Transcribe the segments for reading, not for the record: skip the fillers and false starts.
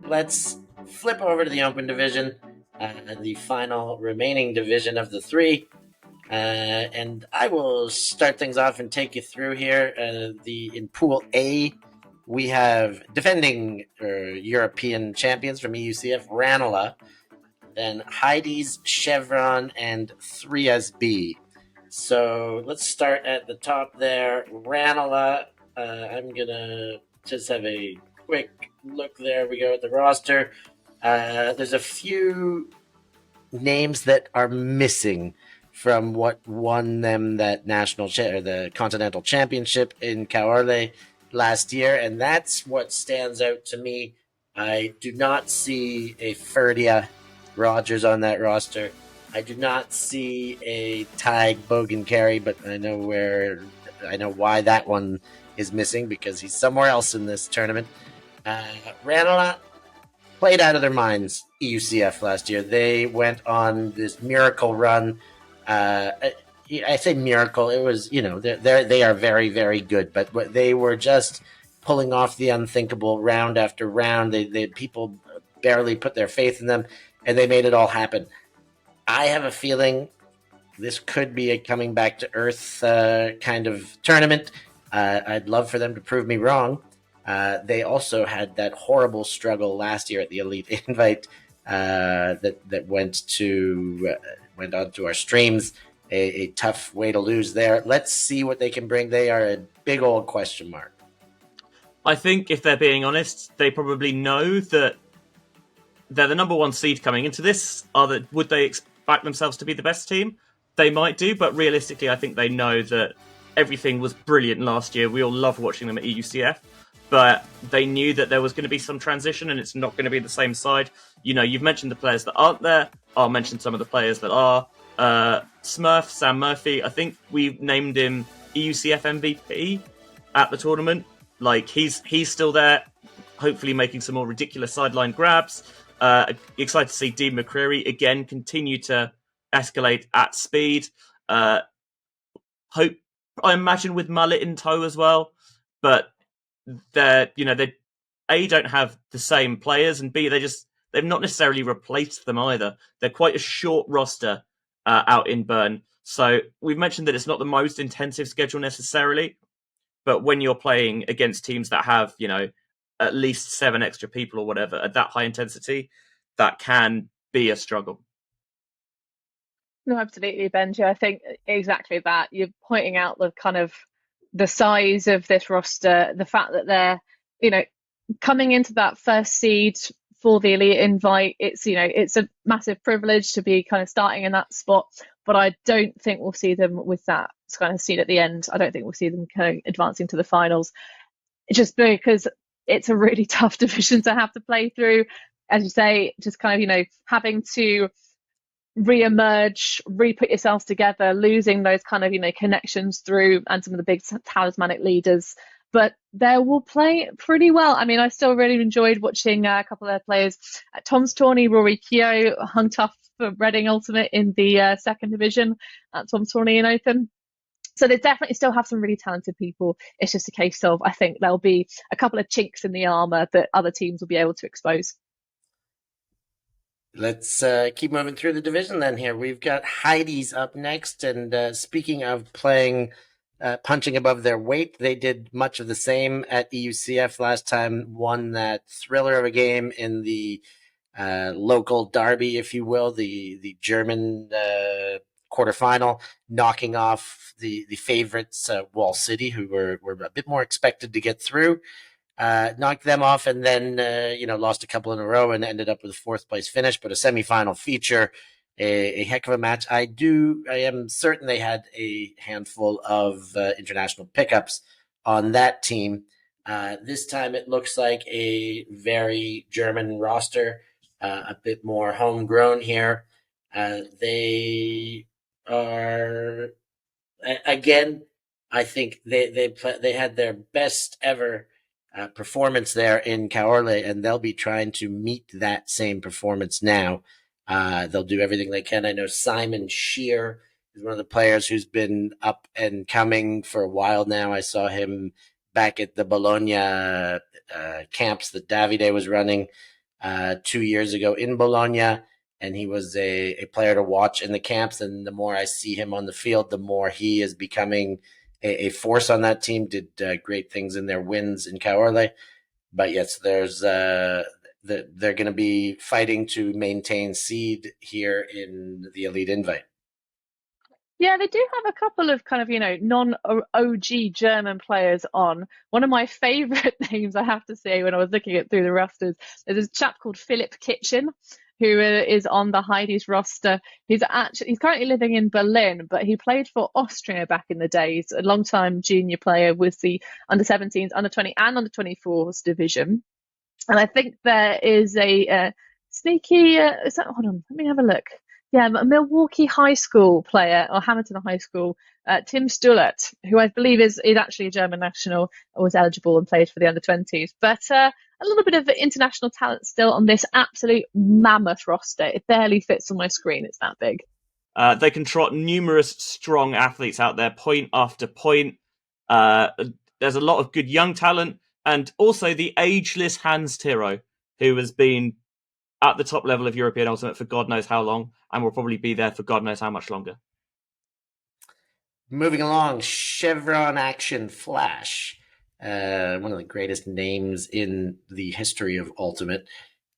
let's flip over to the Open Division, the final remaining division of the three. And I will start things off and take you through here. In Pool A, we have defending European champions from EUCF, Ranelagh, then Heidees, Chevron, and Frisbee. So let's start at the top there. Ranelagh, I'm going to just have a quick look there. We go at the roster. There's a few names that are missing from what won them that the Continental Championship in Caorle last year, and that's what stands out to me. I do not see a Ferdia Rogers on that roster. I do not see a Tig Bogan-Carey, but I know why that one is missing because he's somewhere else in this tournament. Ranelagh played out of their minds EUCF last year. They went on this miracle run. I say miracle. It was, they are very, very good, but they were just pulling off the unthinkable round after round. They people barely put their faith in them, and they made it all happen. I have a feeling this could be a coming back to earth kind of tournament. I'd love for them to prove me wrong. They also had that horrible struggle last year at the Elite Invite that went onto our streams. A tough way to lose there. Let's see what they can bring. They are a big old question mark. I think if they're being honest, they probably know that they're the number one seed coming into this. Would they expect themselves to be the best team? They might do, but realistically, I think they know that everything was brilliant last year. We all loved watching them at EUCF, but they knew that there was going to be some transition and it's not going to be the same side. You've mentioned the players that aren't there. I'll mention some of the players that are. Smurf, Sam Murphy, I think we named him EUCF MVP at the tournament. He's still there, hopefully making some more ridiculous sideline grabs. Excited to see Dean McCreary again continue to escalate at speed. I imagine with Mullet in tow as well, but they don't have the same players, and B, they've not necessarily replaced them either. They're quite a short roster out in Bern. So we've mentioned that it's not the most intensive schedule necessarily, but when you're playing against teams that have, at least 7 extra people or whatever at that high intensity, that can be a struggle. No, absolutely, Benji. I think exactly that. You're pointing out the kind of the size of this roster, the fact that they're, coming into that first seed for the Elite Invite. It's a massive privilege to be kind of starting in that spot, but I don't think we'll see them with that kind of seed at the end. I don't think we'll see them kind of advancing to the finals, just because it's a really tough division to have to play through. As you say, just kind of, having to re-emerge, re-put yourselves together, losing those kind of, connections through and some of the big talismanic leaders. But they will play pretty well. I mean, I still really enjoyed watching a couple of their players. Tom's Tawney, Rory Keogh hung tough for Reading Ultimate in the second division at Tom's Tawney in Open. So they definitely still have some really talented people. It's just a case of, I think there'll be a couple of chinks in the armour that other teams will be able to expose. Let's keep moving through the division then here. We've got Heidees up next. And speaking of playing, punching above their weight, they did much of the same at EUCF last time, won that thriller of a game in the local derby, if you will, the German quarterfinal, knocking off the favorites, Wall City, who were a bit more expected to get through. Knocked them off and then, lost a couple in a row and ended up with a fourth place finish, but a semifinal feature, a heck of a match. I am certain they had a handful of international pickups on that team. This time it looks like a very German roster, a bit more homegrown here. They are, again, I think they had their best ever performance there in Caorle, and they'll be trying to meet that same performance now. They'll do everything they can. I know Simon Shear is one of the players who's been up and coming for a while now. I saw him back at the Bologna camps that Davide was running. 2 years ago in Bologna, and he was a player to watch in the camps. And the more I see him on the field, the more he is becoming a force on that team. Did great things in their wins in Caorle. But yes, they're going to be fighting to maintain seed here in the Elite Invite. Yeah, they do have a couple of kind of, non-OG German players on. One of my favourite names, I have to say, when I was looking at through the rosters, there's a chap called Philip Kitchen, who is on the Heidees roster. He's currently living in Berlin, but he played for Austria back in the days, a long-time junior player with the under-17s, under-20 and under-24s division. And I think there is a sneaky, hold on, let me have a look. Yeah, a Milwaukee High School player, or Hamilton High School, Tim Stullert, who I believe is actually a German national, was eligible and played for the under-20s. But a little bit of international talent still on this absolute mammoth roster. It barely fits on my screen, it's that big. They can trot numerous strong athletes out there, point after point. There's a lot of good young talent, and also the ageless Hans Tiro, who has been at the top level of European Ultimate for God knows how long, and will probably be there for God knows how much longer. Moving along, Chevron Action Flash, one of the greatest names in the history of Ultimate.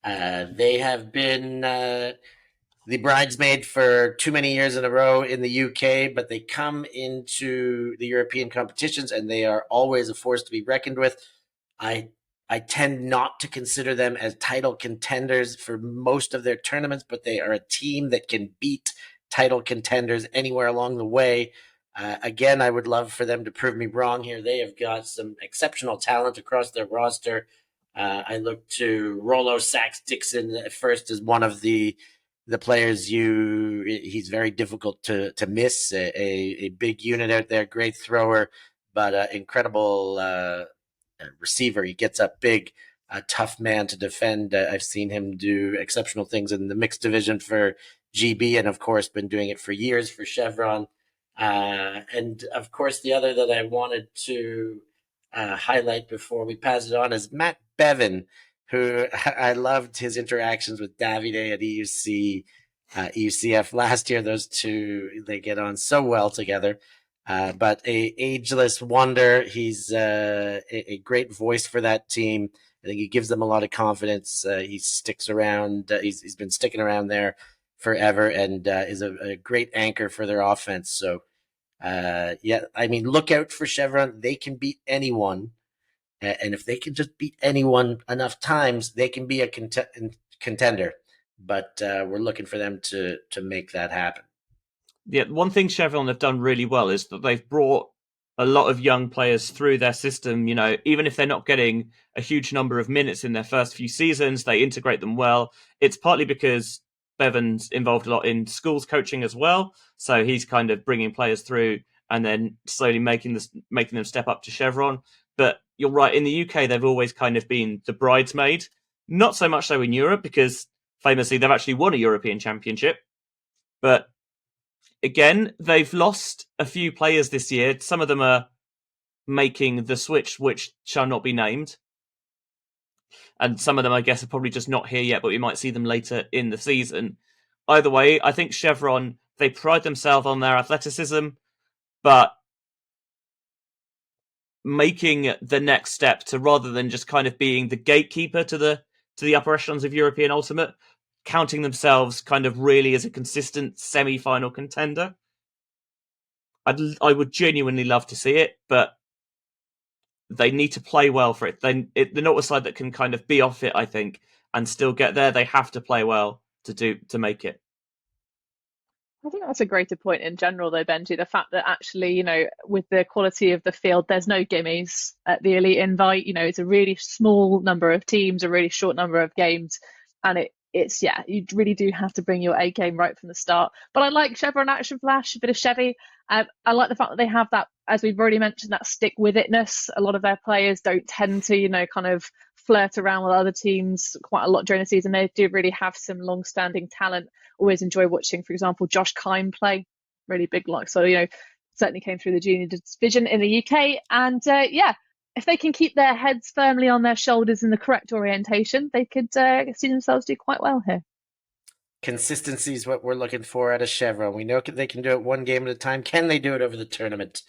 They have been the bridesmaid for too many years in a row in the UK, but they come into the European competitions and they are always a force to be reckoned with. I tend not to consider them as title contenders for most of their tournaments, but they are a team that can beat title contenders anywhere along the way. Again, I would love for them to prove me wrong here. They have got some exceptional talent across their roster. I look to Rollo Sachs-Dixon at first as one of the players he's very difficult to miss. A big unit out there, great thrower, but incredible receiver. He gets up big, a tough man to defend. I've seen him do exceptional things in the mixed division for GB, and of course been doing it for years for Chevron. And of course, the other that I wanted to highlight before we pass it on is Matt Bevan, who I loved his interactions with Davide at EUCF last year. Those two, they get on so well together. But a ageless wonder. He's a great voice for that team. I think he gives them a lot of confidence. He sticks around. He's been sticking around there forever, and is a great anchor for their offense. So, yeah, I mean, look out for Chevron. They can beat anyone, and if they can just beat anyone enough times, they can be a contender. But we're looking for them to make that happen. Yeah, one thing Chevron have done really well is that they've brought a lot of young players through their system. You know, even if they're not getting a huge number of minutes in their first few seasons, they integrate them well. It's partly because Bevan's involved a lot in schools coaching as well, so he's kind of bringing players through and then slowly making them step up to Chevron. But you're right, in the UK, they've always kind of been the bridesmaid. Not so much so in Europe, because famously they've actually won a European Championship. But again, they've lost a few players this year. Some of them are making the switch, which shall not be named. And some of them, I guess, are probably just not here yet, but we might see them later in the season. Either way, I think Chevron, they pride themselves on their athleticism, but making the next step to, rather than just kind of being the gatekeeper to the upper echelons of European Ultimate, counting themselves kind of really as a consistent semi-final contender. I would genuinely love to see it, but they need to play well for it. They're not a side that can kind of be off it, I think, and still get there. They have to play well to make it. I think that's a greater point in general, though, Benji. The fact that actually, with the quality of the field, there's no gimmies at the Elite Invite. It's a really small number of teams, a really short number of games, and it's you really do have to bring your A game right from the start. But I like Chevron Action Flash, a bit of Chevy. I like the fact that they have that, as we've already mentioned, that stick with itness. A lot of their players don't tend to, kind of flirt around with other teams quite a lot during the season. They do really have some long-standing talent. Always enjoy watching, for example, Josh Kime play. Really big like. So, certainly came through the junior division in the UK. And if they can keep their heads firmly on their shoulders in the correct orientation, they could see themselves do quite well here. Consistency is what we're looking for at a Chevron. We know they can do it one game at a time. Can they do it over the tournament?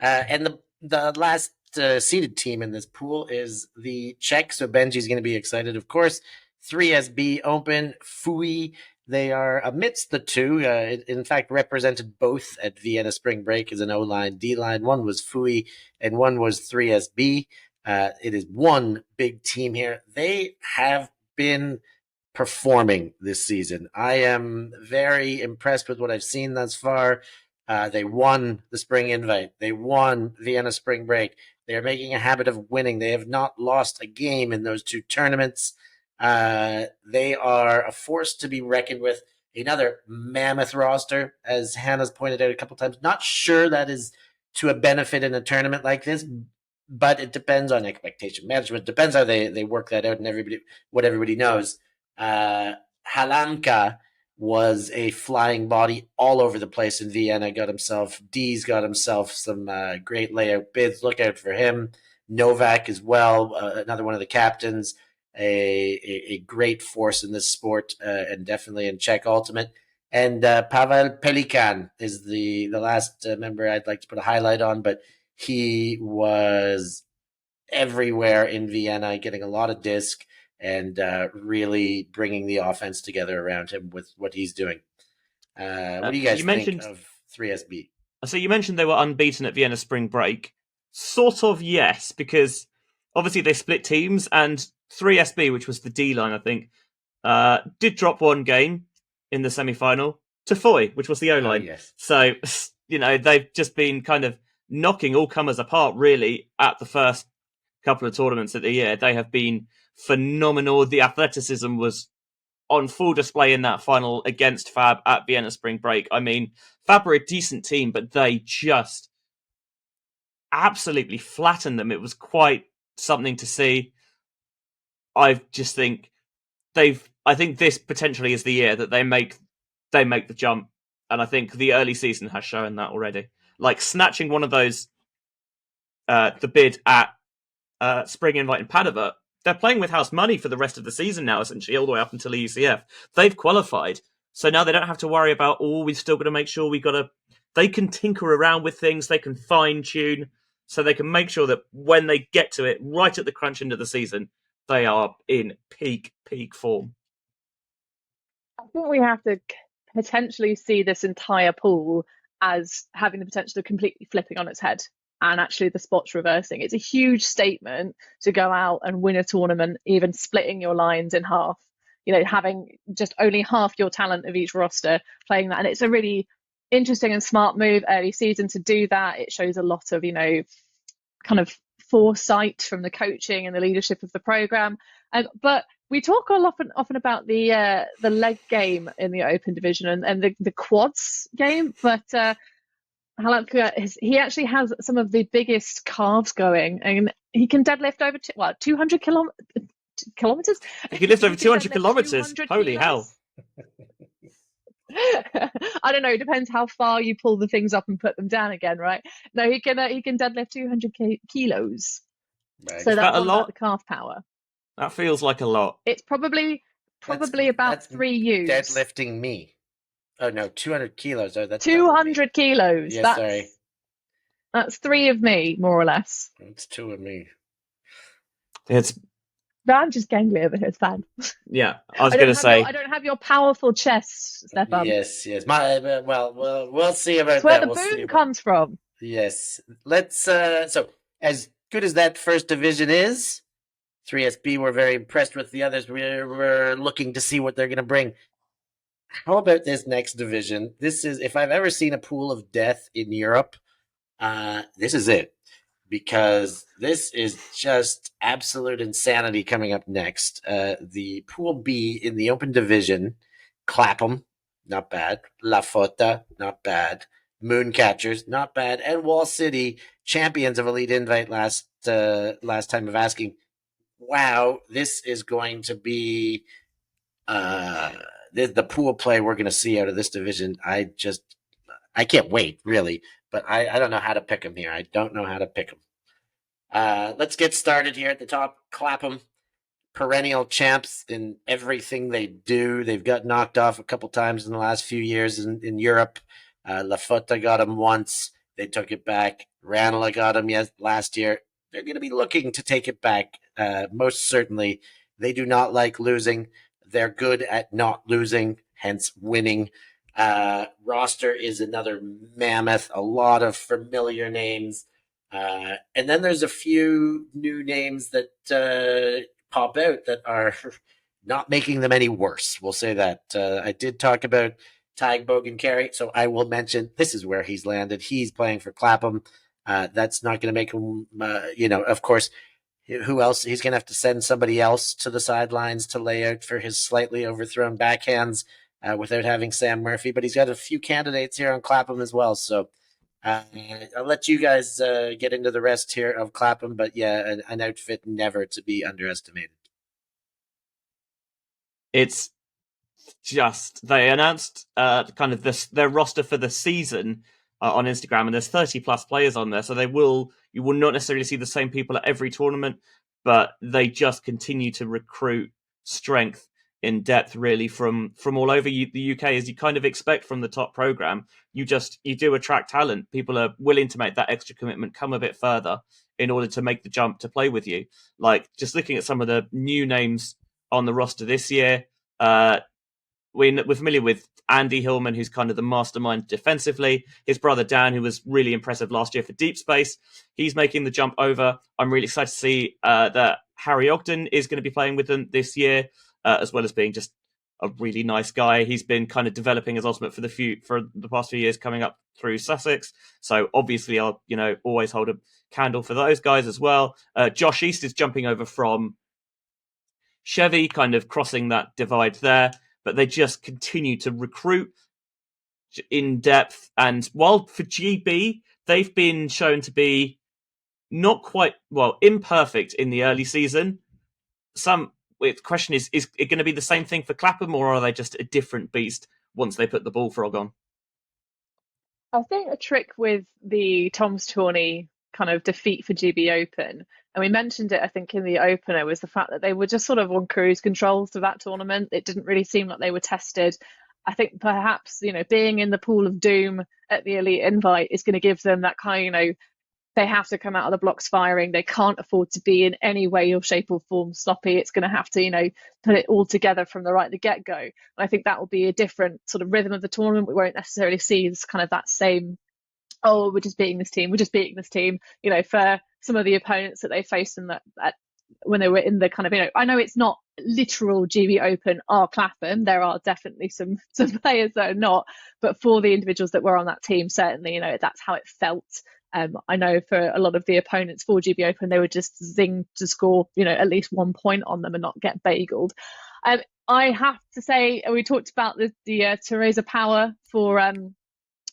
And the last seeded team in this pool is the Czech. So Benji's going to be excited, of course. 3SB Open, Fui. They are amidst the two. In fact, represented both at Vienna Spring Break as an O-line, D-line. One was Fui and one was 3SB. It is one big team here. They have been performing this season. I am very impressed with what I've seen thus far. They won the Spring Invite. They won Vienna Spring Break. They are making a habit of winning. They have not lost a game in those two tournaments. They are a force to be reckoned with. Another mammoth roster, as Hannah's pointed out a couple times. Not sure that is to a benefit in a tournament like this, but it depends on expectation management. It depends how they work that out and what everybody knows. Halanka was a flying body all over the place in Vienna. Dees got himself some great layout bids. Look out for him. Novak as well, another one of the captains, a great force in this sport, and definitely in Czech Ultimate. And Pavel Pelikan is the last member I'd like to put a highlight on, but he was everywhere in Vienna, getting a lot of disc and really bringing the offense together around him with what he's doing. What do you guys think of 3SB? So you mentioned they were unbeaten at Vienna Spring Break. Sort of, yes, because obviously they split teams, and 3SB, which was the D-line, I think, did drop one game in the semi-final to Foy, which was the O-line. Oh, yes. So, they've just been kind of knocking all comers apart, really, at the first couple of tournaments of the year. They have been phenomenal. The athleticism was on full display in that final against Fab at Vienna Spring Break. I mean, Fab were a decent team, but they just absolutely flattened them. It was quite something to see. I think this potentially is the year that they make the jump, and I think the early season has shown that already. Like snatching one of those, the bid at Spring Invite in Padova, they're playing with house money for the rest of the season now, essentially, all the way up until EUCF. They've qualified, so now they don't have to worry about, we've still got to make sure they can tinker around with things, they can fine-tune, so they can make sure that when they get to it, right at the crunch end of the season, they are in peak form. I think we have to potentially see this entire pool as having the potential of completely flipping on its head and actually the spots reversing. It's a huge statement to go out and win a tournament, even splitting your lines in half, having just only half your talent of each roster playing that. And it's a really interesting and smart move early season to do that. It shows a lot of, kind of foresight from the coaching and the leadership of the program. But we talk often about the leg game in the Open division and the quads game, but Halanka, he actually has some of the biggest calves going, and he can deadlift over 200 kilometers. He can lift over 200 kilometers. Holy hell! I don't know. It depends how far you pull the things up and put them down again, right? No, he can deadlift 200 kilos. Right. So that's a lot? About the calf power. That feels like a lot. It's probably about 3 U's. Deadlifting me. Oh no, 200 kilos. Oh, that's 200 kilos. Yeah, sorry. That's 3 of me, more or less. It's 2 of me. I'm just gangly over here. It's fine. Yeah, I was going to say. I don't have your powerful chest, Stefan. Yes. We'll see about it's where that. the boom comes from. Yes. Let's. So as good as that first division is, 3SB were very impressed with the others. We're looking to see what they're going to bring. How about this next division? This is, if I've ever seen a pool of death in Europe, this is it. Because this is just absolute insanity coming up next. The Pool B in the Open Division, Clapham, not bad. Lafota, not bad. Mooncatchers, not bad. And Wall City, champions of Elite Invite last time of asking. Wow, this is going to be the pool play we're going to see out of this division. I can't wait, really. But I don't know how to pick them here. I don't know how to pick them. Let's get started here at the top. Clapham, perennial champs in everything they do. They've got knocked off a couple times in the last few years in Europe. Lafota got them once. They took it back. Ranelagh got them last year. They're going to be looking to take it back. Most certainly. They do not like losing. They're good at not losing, hence winning. Roster is another mammoth. A lot of familiar names. And then there's a few new names that pop out that are not making them any worse. We'll say that. I did talk about Tadhg Bogan-Carey, so I will mention this is where he's landed. He's playing for Clapham. That's not going to make him, of course, who else? He's going to have to send somebody else to the sidelines to lay out for his slightly overthrown backhands without having Sam Murphy. But he's got a few candidates here on Clapham as well. So I'll let you guys get into the rest here of Clapham. But yeah, an outfit never to be underestimated. It's just, they announced kind of their roster for the season on Instagram, and there's 30 plus players on there, so you will not necessarily see the same people at every tournament, but they just continue to recruit strength in depth really from all over the UK, as you kind of expect from the top program. You do attract talent. People are willing to make that extra commitment, come a bit further in order to make the jump to play with you. Like, just looking at some of the new names on the roster this year, we're familiar with Andy Hillman, who's kind of the mastermind defensively. His brother Dan, who was really impressive last year for Deep Space, he's making the jump over. I'm really excited to see that Harry Ogden is going to be playing with them this year, as well as being just a really nice guy. He's been kind of developing as ultimate for the past few years, coming up through Sussex. So obviously, I'll always hold a candle for those guys as well. Josh East is jumping over from Chevy, kind of crossing that divide there. But they just continue to recruit in depth. And while for GB, they've been shown to be not quite, imperfect in the early season. The question is it going to be the same thing for Clapham, or are they just a different beast once they put the bullfrog on? I think a trick with the Tom's Tourney kind of defeat for GB Open, and we mentioned it, I think, in the opener, was the fact that they were just sort of on cruise control through that tournament. It didn't really seem like they were tested. I think perhaps, being in the pool of doom at the Elite Invite is going to give them that kind of, they have to come out of the blocks firing. They can't afford to be in any way or shape or form sloppy. It's going to have to, put it all together from the get-go. And I think that will be a different sort of rhythm of the tournament. We won't necessarily see this kind of that same, oh, we're just beating this team. For some of the opponents that they faced in that when they were in the kind of, I know it's not literal GB Open or Clapham. There are definitely some players that are not, but for the individuals that were on that team, certainly, that's how it felt. I know for a lot of the opponents for GB Open, they were just zing to score, at least 1 point on them and not get bageled. I have to say, we talked about the Teresa Power for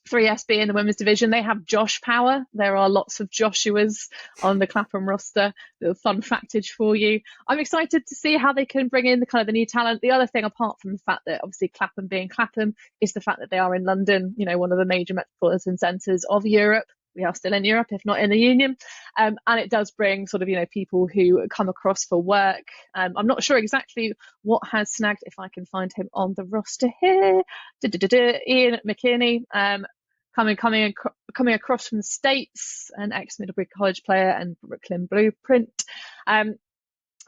3SB in the women's division. They have Josh Power. There are lots of Joshuas on the Clapham roster. Little fun factage for you. I'm excited to see how they can bring in the kind of the new talent. The other thing, apart from the fact that obviously Clapham being Clapham, is the fact that they are in London, one of the major metropolitan centres of Europe. We are still in Europe, if not in the Union. And it does bring sort of, people who come across for work. I'm not sure exactly what has snagged, if I can find him on the roster here. Ian McKinney, coming across from the States, an ex-Middlebury College player and Brooklyn Blueprint.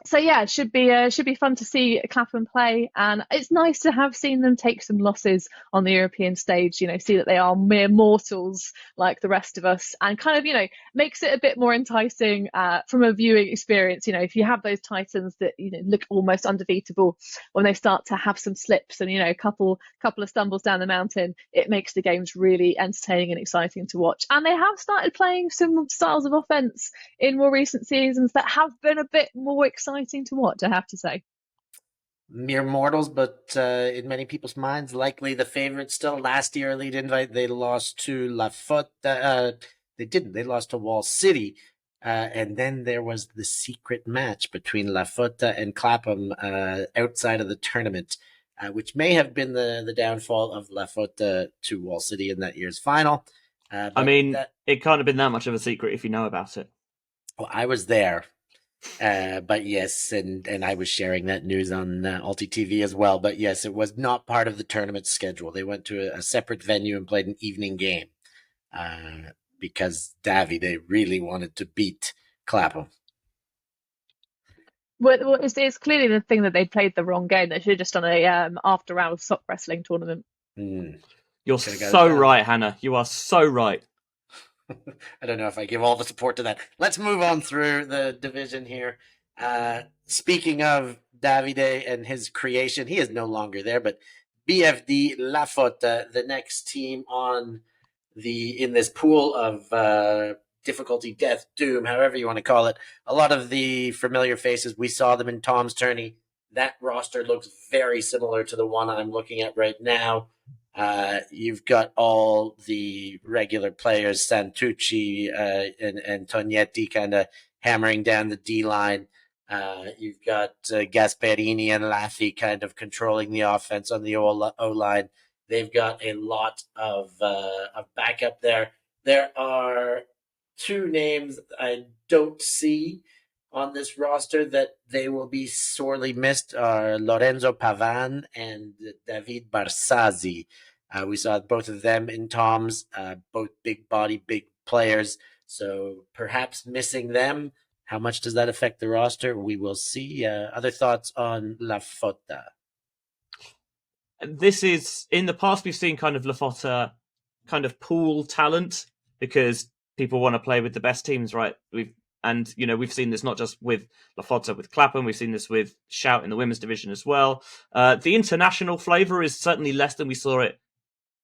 So yeah, it should be fun to see Clapham play, and it's nice to have seen them take some losses on the European stage. See that they are mere mortals like the rest of us, and kind of makes it a bit more enticing from a viewing experience. If you have those titans that look almost undefeatable, when they start to have some slips and a couple of stumbles down the mountain, it makes the games really entertaining and exciting to watch. And they have started playing some styles of offense in more recent seasons that have been a bit more exciting to watch, I have to say. Mere mortals, but in many people's minds, likely the favorite still. Last year, Elite Invite, they lost to Lafota. They didn't. They lost to Wall City. And then there was the secret match between Lafota and Clapham outside of the tournament, which may have been the downfall of Lafota to Wall City in that year's final. It can't have been that much of a secret if you know about it. Well, I was there, but yes, and I was sharing that news on ULTI.TV as well. But yes, it was not part of the tournament schedule. They went to a separate venue and played an evening game because they really wanted to beat Clapham. Well, it's clearly the thing that they played the wrong game. They should have just done a after-hours sock wrestling tournament. You're so right, Hannah. You are so right. I don't know if I give all the support to that. Let's move on through the division here. Speaking of Davide and his creation, he is no longer there, but BFD Lafota, the next team in this pool of difficulty, death, doom, however you want to call it. A lot of the familiar faces, we saw them in Tom's tourney. That roster looks very similar to the one I'm looking at right now. You've got all the regular players, Santucci and Tognetti kind of hammering down the D line. You've got Gasperini and Laffy kind of controlling the offense on the O line. They've got a lot of backup there. There are two names I don't see on this roster that they will be sorely missed are Lorenzo Pavan and David Barsazzi. We saw both of them in Tom's, both big body, big players. So perhaps missing them. How much does that affect the roster? We will see. Other thoughts on Lafota? This is, in the past, we've seen kind of Lafota kind of pool talent because people want to play with the best teams, right? We've seen this not just with Lafota, with Clapham. We've seen this with Shout in the women's division as well. The international flavour is certainly less than we saw it,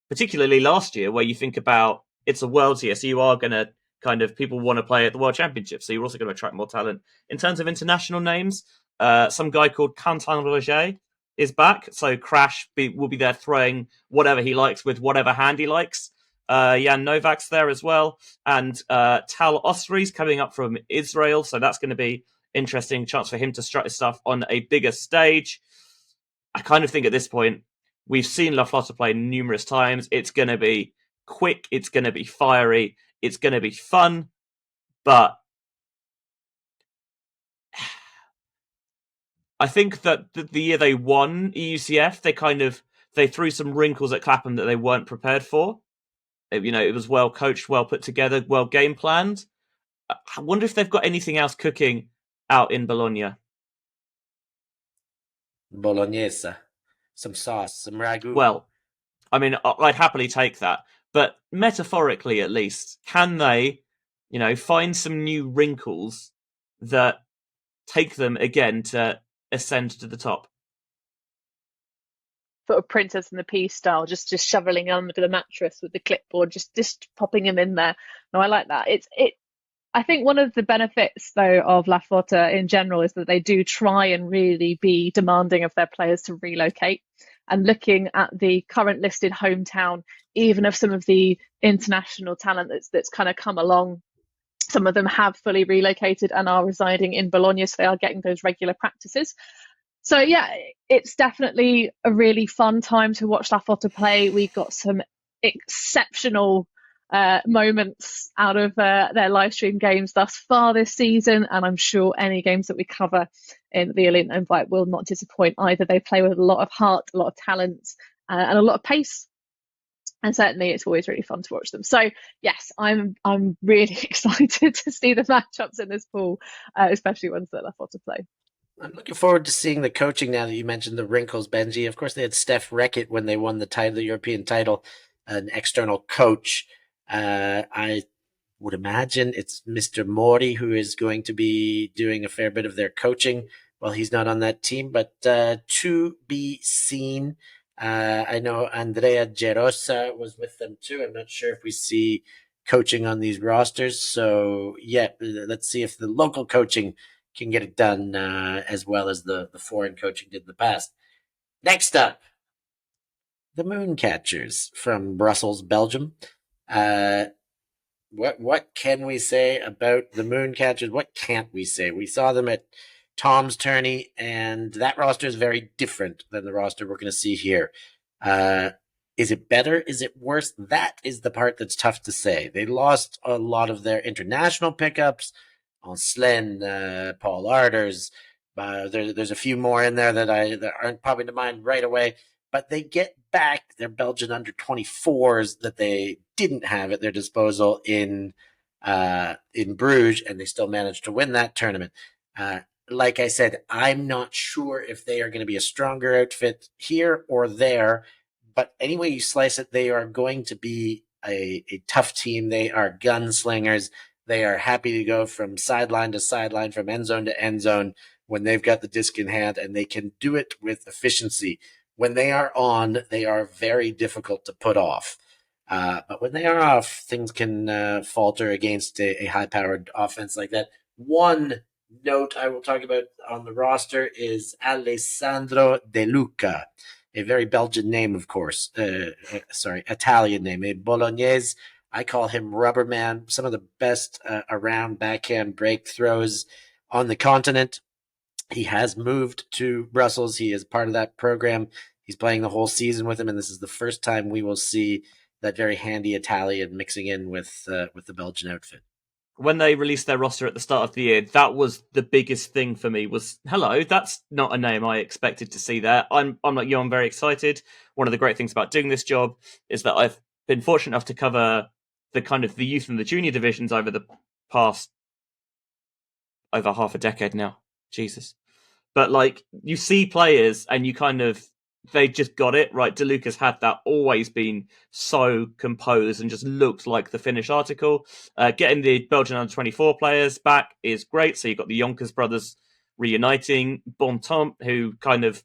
particularly last year, where you think about it's a Worlds here, so you are going to people want to play at the World Championship, so you're also going to attract more talent. In terms of international names, some guy called Quentin Roger is back, so Crash will be there throwing whatever he likes with whatever hand he likes. Jan Novak's there as well, and Tal Osri's coming up from Israel, so that's going to be interesting chance for him to strut his stuff on a bigger stage. I kind of think at this point we've seen Lafota play numerous times. It's going to be quick, it's going to be fiery, it's going to be fun, but I think that the year they won EUCF, they threw some wrinkles at Clapham that they weren't prepared for. It was well coached, well put together, well game planned. I wonder if they've got anything else cooking out in Bologna. Bolognese, some sauce, some ragu. Well, I mean, I'd happily take that. But metaphorically, at least, can they, find some new wrinkles that take them again to ascend to the top? Sort of Princess and the Pea style, just shoveling under the mattress with the clipboard, just popping him in there. No, I like that. I think one of the benefits, though, of Lafota in general is that they do try and really be demanding of their players to relocate. And looking at the current listed hometown, even of some of the international talent that's kind of come along, some of them have fully relocated and are residing in Bologna, so they are getting those regular practices. So, yeah, it's definitely a really fun time to watch Lafota play. We got some exceptional moments out of their live stream games thus far this season, and I'm sure any games that we cover in the Elite Invite will not disappoint either. They play with a lot of heart, a lot of talent, and a lot of pace, and certainly it's always really fun to watch them. So yes, I'm really excited to see the matchups in this pool, especially ones that Lafota play. I'm looking forward to seeing the coaching now that you mentioned the wrinkles, Benji. Of course, they had Steph Reckett when they won the European title, an external coach. I would imagine it's Mr. Mori who is going to be doing a fair bit of their coaching while he's not on that team, but to be seen. I know Andrea Gerosa was with them too. I'm not sure if we see coaching on these rosters. So, yeah, let's see if the local coaching can get it done as well as the foreign coaching did in the past. Next up, the Mooncatchers from Brussels, Belgium. What can we say about the Mooncatchers? What can't we say? We saw them at Tom's tourney, and that roster is very different than the roster we're going to see here. Is it better? Is it worse? That is the part that's tough to say. They lost a lot of their international pickups Anslin, Paul Arders. There's a few more in there that aren't popping to mind right away. But they get back their Belgian under 24s that they didn't have at their disposal in Bruges, and they still managed to win that tournament. Like I said, I'm not sure if they are going to be a stronger outfit here or there, but any way you slice it, they are going to be a tough team. They are gunslingers. They are happy to go from sideline to sideline, from end zone to end zone when they've got the disc in hand, and they can do it with efficiency. When they are on, they are very difficult to put off. But when they are off, things can falter against a high-powered offense like that. One note I will talk about on the roster is Alessandro De Luca, a very Belgian name, of course. Italian name, a Bolognese. I call him Rubberman. Some of the best around backhand break throws on the continent. He has moved to Brussels. He is part of that program. He's playing the whole season with him, and this is the first time we will see that very handy Italian mixing in with the Belgian outfit. When they released their roster at the start of the year, that was the biggest thing for me was, hello, that's not a name I expected to see there. I'm like you, I'm very excited. One of the great things about doing this job is that I've been fortunate enough to cover the kind of the youth and the junior divisions over the past over half a decade now. Jesus. But like you see players and you kind of they just got it right. De Luca's had that, always been so composed and just looked like the finished article. Getting the Belgian under 24 players back is great. So you've got the Yonkers brothers reuniting. Bontemps, who kind of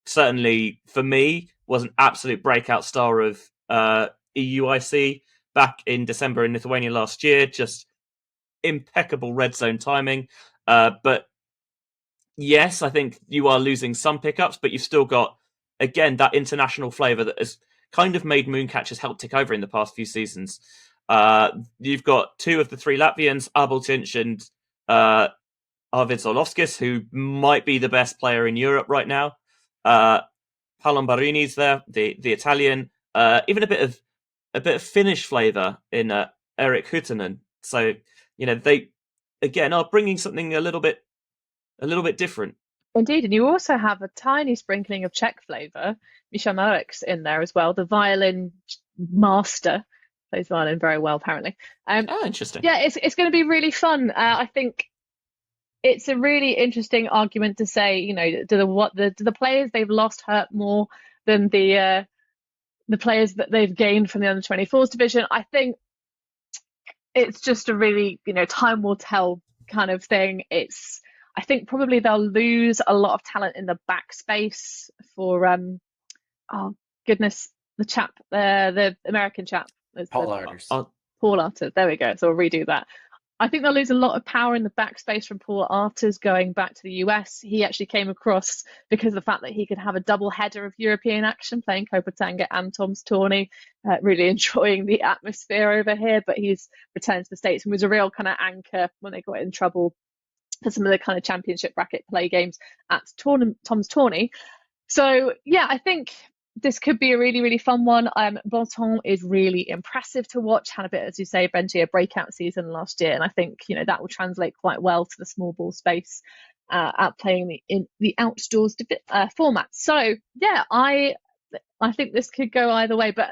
certainly for me was an absolute breakout star of EUIC back in December in Lithuania last year. Just impeccable red zone timing. But yes, I think you are losing some pickups, but you've still got, again, that international flavour that has kind of made Mooncatchers help take over in the past few seasons. You've got two of the three Latvians, Abeltinch and Arvid Zolovskis, who might be the best player in Europe right now. Palombarini's there, the Italian, even a bit of Finnish flavour in Erik Huttinen. So, they again are bringing something a little bit different. Indeed, and you also have a tiny sprinkling of Czech flavour. Misha Marek's in there as well, the violin master. Plays violin very well, apparently. Interesting. Yeah, it's going to be really fun. I think it's a really interesting argument to say, do the players they've lost hurt more than the players that they've gained from the under 24s division? I think it's just a really, time will tell kind of thing. I think probably they'll lose a lot of talent in the backspace for the chap, the American chap, Paul Arders. Paul Arders. There we go. So I'll redo that. I think they'll lose a lot of power in the backspace from Paul Arders going back to the US. He actually came across because of the fact that he could have a double header of European action, playing Kopatanga and Tom's Tourney, really enjoying the atmosphere over here. But he's returned to the States and was a real kind of anchor when they got in trouble for some of the kind of championship bracket play games at Tom's Tourney. So yeah, I think this could be a really, really fun one. Bontemps is really impressive to watch. Had a bit, as you say, Benji, a breakout season last year, and I think that will translate quite well to the small ball space at playing in the outdoors format. So yeah, I think this could go either way, but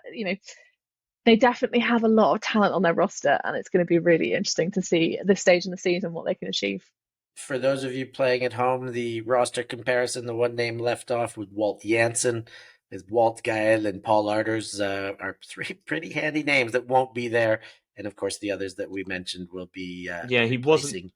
they definitely have a lot of talent on their roster, and it's going to be really interesting to see at this stage in the season what they can achieve. For those of you playing at home, the roster comparison, the one name left off with Walt Janssen, is Walt Gael and Paul Arders are three pretty handy names that won't be there. And of course, the others that we mentioned will be he wasn't.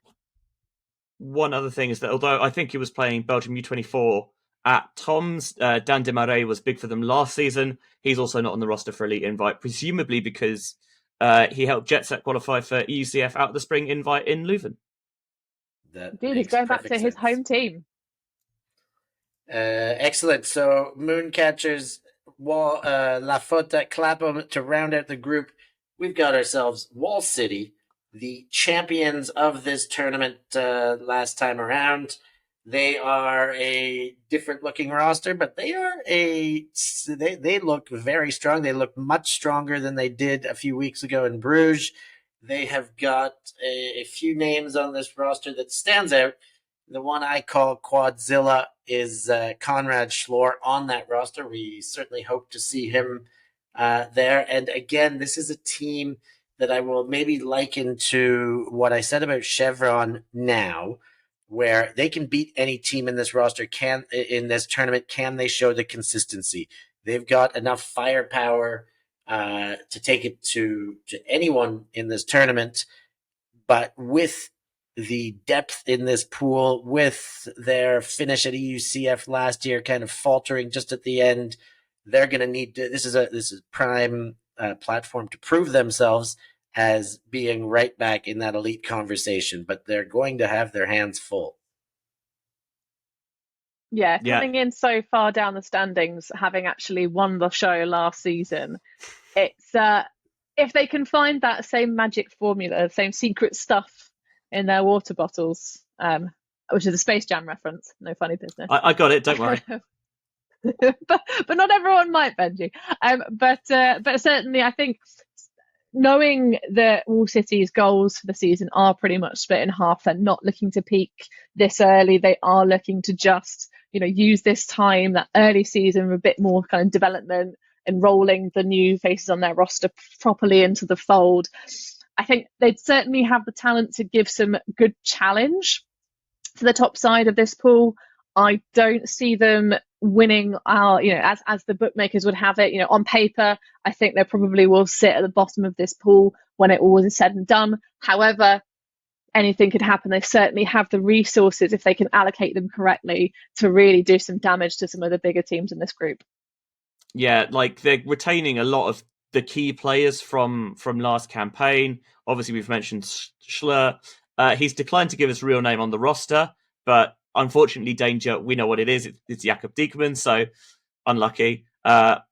One other thing is that although I think he was playing Belgium U24 at Tom's, Dan Desmarais was big for them last season. He's also not on the roster for Elite Invite, presumably because he helped Jet Set qualify for EUCF out of the spring invite in Leuven. Indeed, he's going back to his home team. Excellent. So Mooncatchers, Lafota, Clapham to round out the group. We've got ourselves Wall City, the champions of this tournament last time around. They are a different looking roster, but they look very strong. They look much stronger than they did a few weeks ago in Bruges. they have got a few names on this roster that stands out. The one I call Quadzilla is Conrad Schlor on that roster. We certainly hope to see him there. And again, this is a team that I will maybe liken to what I said about Chevron now, where they can beat any team in this roster. In this tournament, can they show the consistency? They've got enough firepower to take it to anyone in this tournament, but with the depth in this pool, with their finish at EUCF last year kind of faltering just at the end, they're going to need to. This is prime platform to prove themselves as being right back in that elite conversation, but they're going to have their hands full. Yeah, coming in so far down the standings, having actually won the show last season, it's if they can find that same magic formula, same secret stuff in their water bottles, which is a Space Jam reference. No funny business. I got it. Don't worry. but not everyone might, Benji. But certainly, I think knowing that Wall City's goals for the season are pretty much split in half, they're not looking to peak this early. They are looking to just, use this time, that early season, with a bit more kind of development, enrolling the new faces on their roster properly into the fold. I think they'd certainly have the talent to give some good challenge to the top side of this pool. I don't see them winning as the bookmakers would have it. On paper, I think they probably will sit at the bottom of this pool when it all is said and done. However, anything could happen. They certainly have the resources, if they can allocate them correctly, to really do some damage to some of the bigger teams in this group. Yeah, like they're retaining a lot of the key players from last campaign. Obviously, we've mentioned Schlur. He's declined to give his real name on the roster, but unfortunately, Danger, we know what it is. It's Jakob Diekman, so unlucky. The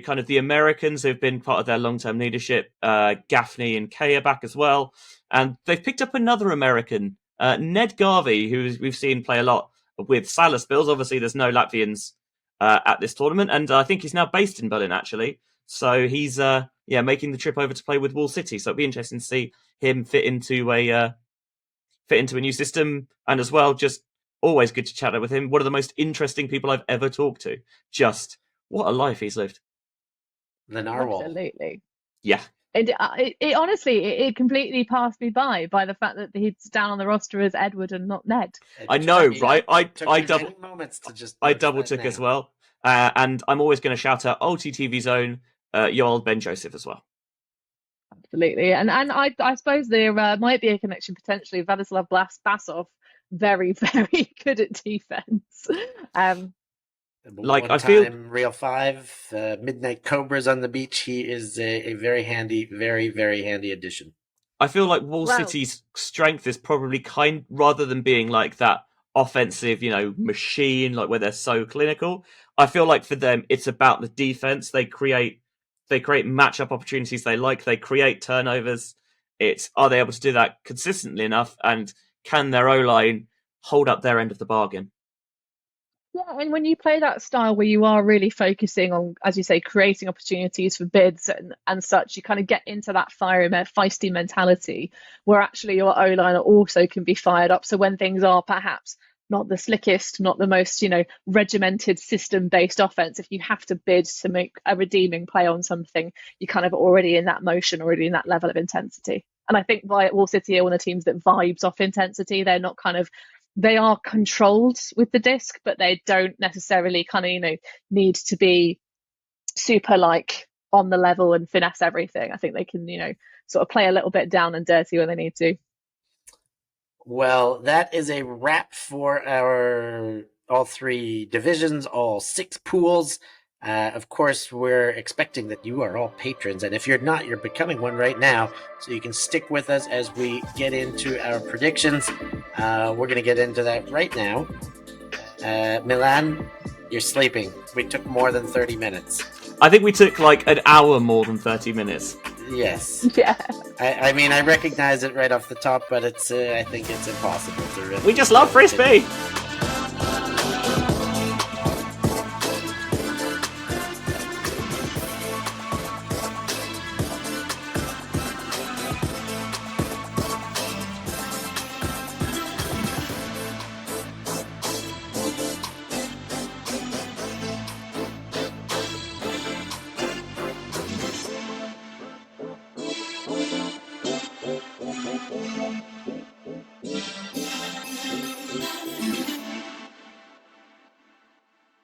kind of the Americans have been part of their long-term leadership. Gaffney and Kay are back as well. And they've picked up another American, Ned Garvey, who we've seen play a lot with Salas Bills. Obviously, there's no Latvians at this tournament, and I think he's now based in Berlin, actually. So he's making the trip over to play with Wall City. So it'll be interesting to see him fit into a new system, and as well, just always good to chat with him. One of the most interesting people I've ever talked to. Just what a life he's lived. The narwhal. Absolutely. Yeah. It honestly, it completely passed me by the fact that he's down on the roster as Edward and not Ned. I know, right? I double took as well. And I'm always going to shout out ULTI.TV's own Yoel Ben Joseph as well. Absolutely, and I suppose there might be a connection potentially. Vladislav Basov, very, very good at defense. I feel Real 5, Midnight Cobras on the beach. He is a very handy, very, very handy addition. I feel like Wall City's strength is probably rather than being like that offensive, machine, like where they're so clinical. I feel like for them, it's about the defense. They create matchup opportunities they create turnovers. Are they able to do that consistently enough, and can their O-line hold up their end of the bargain? Yeah, and when you play that style where you are really focusing on, as you say, creating opportunities for bids and such, you kind of get into that feisty mentality where actually your O-line also can be fired up. So when things are perhaps not the slickest, not the most, regimented system-based offense, if you have to bid to make a redeeming play on something, you're kind of already in that motion, already in that level of intensity. And I think Wall City are one of the teams that vibes off intensity. They're not they are controlled with the disc, but they don't necessarily need to be super on the level and finesse everything. I think they can, sort of play a little bit down and dirty when they need to. Well, that is a wrap for our all 3 divisions, all 6 pools. Of course, we're expecting that you are all patrons, and if you're not, you're becoming one right now, so you can stick with us as we get into our predictions. We're going to get into that right now. Milan, you're sleeping. We took more than 30 minutes. I think we took an hour more than 30 minutes. Yes. Yeah. I mean, I recognize it right off the top, but I think it's impossible to really... We just love Frisbee!